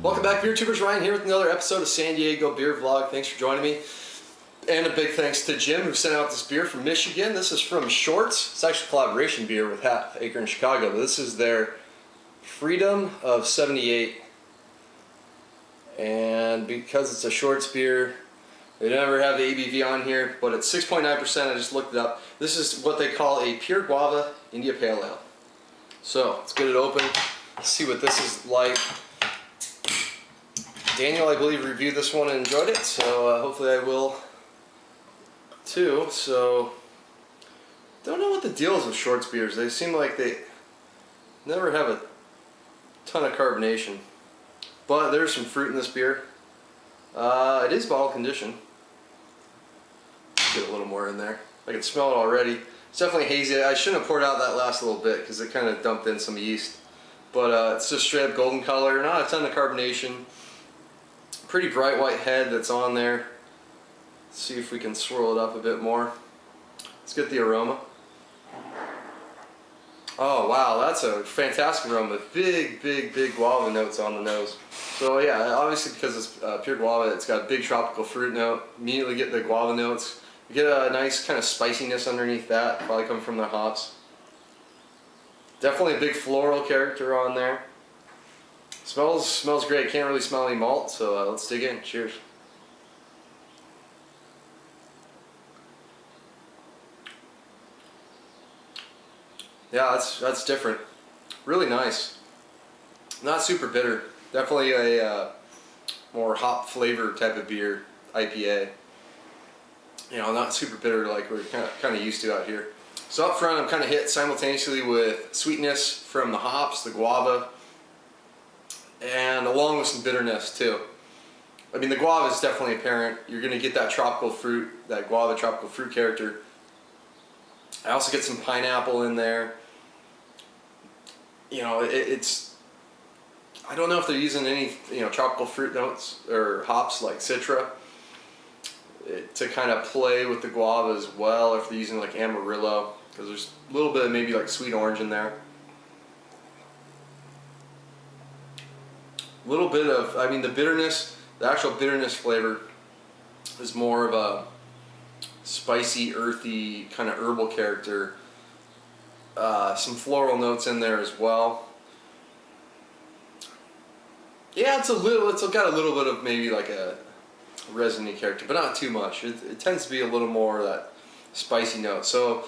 Welcome back, Beer Tubers. Ryan here with another episode of San Diego Beer Vlog. Thanks for joining me. And a big thanks to Jim who sent out this beer from Michigan. This is from Shorts. It's actually a collaboration beer with Half Acre in Chicago. But this is their Freedom of 78. And because it's a Shorts beer, they never have the ABV on here, but it's 6.9%. I just looked it up. This is what they call a Pure Guava India Pale Ale. So let's get it open. Let's see what this is like. Daniel, I believe, reviewed this one and enjoyed it, so hopefully I will too. So, don't know what the deal is with Shorts beers. They seem like they never have a ton of carbonation, but there's some fruit in this beer. It is bottle condition. Get a little more in there. I can smell it already. It's definitely hazy. I shouldn't have poured out that last little bit because it kind of dumped in some yeast. But it's just straight up golden color, not a ton of carbonation. Pretty bright white head that's on there. Let's see if we can swirl it up a bit more. Let's get the aroma. Oh wow, that's a fantastic aroma. Big guava notes on the nose. So yeah, obviously because it's pure guava, it's got a big tropical fruit note. Immediately get the guava notes. You get a nice kind of spiciness underneath that, probably coming from the hops. Definitely a big floral character on there. Smells great. Can't really smell any malt, so let's dig in. Cheers. Yeah, that's different. Really nice. Not super bitter. Definitely a more hop flavor type of beer, IPA. You know, not super bitter like we're kind of used to out here. So up front, I'm kind of hit simultaneously with sweetness from the hops, the guava, and along with some bitterness too. I mean, the guava is definitely apparent. You're going to get that tropical fruit, that guava tropical fruit character. I also get some pineapple in there. You know, it's, I don't know if they're using any, you know, tropical fruit notes or hops like Citra to kind of play with the guava as well, if they're using like Amarillo, because there's a little bit of maybe like sweet orange in there. A little bit of, I mean, the bitterness, the actual bitterness flavor is more of a spicy, earthy, kind of herbal character. Some floral notes in there as well. Yeah, it's got a little bit of maybe like a resiny character, but not too much. It tends to be a little more of that spicy note. So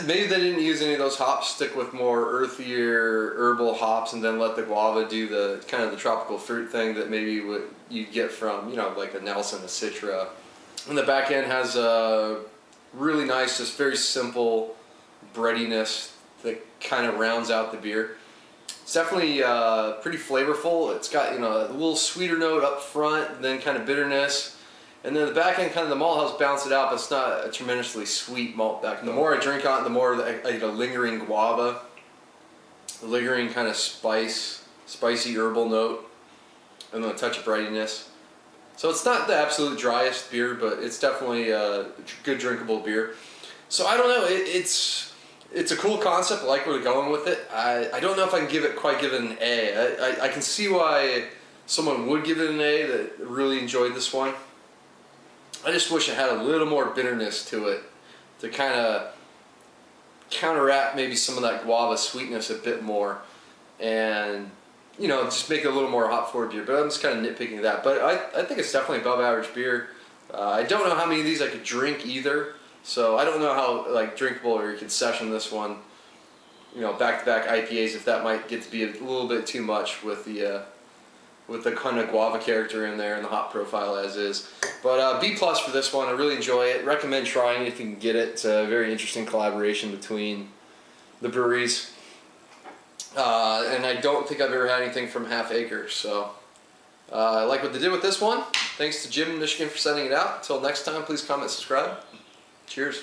maybe they didn't use any of those hops, stick with more earthier herbal hops, and then let the guava do the kind of the tropical fruit thing that maybe what you'd get from, you know, like a Nelson, a Citra. And the back end has a really nice, just very simple breadiness that kind of rounds out the beer. It's definitely pretty flavorful. It's got, you know, a little sweeter note up front, and then kind of bitterness. And then the back end, kind of the malt house bounce it out, but it's not a tremendously sweet malt back. The more I drink on it, the more I get a lingering guava, a lingering kind of spicy herbal note, and then a touch of brightiness. So it's not the absolute driest beer, but it's definitely a good drinkable beer. So I don't know, it's a cool concept. I like where they're going with it. I don't know if I can quite give it an A. I can see why someone would give it an A that really enjoyed this one. I just wish it had a little more bitterness to it to kind of counteract maybe some of that guava sweetness a bit more, and, you know, just make it a little more hop forward beer. But I'm just kind of nitpicking that. But I think it's definitely above average beer. I don't know how many of these I could drink either, so I don't know how like drinkable or you could session this one, you know, back-to-back IPAs, if that might get to be a little bit too much with the kind of guava character in there and the hop profile as is. But B+ for this one. I really enjoy it. Recommend trying it if you can get it. It's a very interesting collaboration between the breweries. And I don't think I've ever had anything from Half Acre, so I like what they did with this one. Thanks to Jim in Michigan for sending it out. Until next time, please comment, subscribe. Cheers.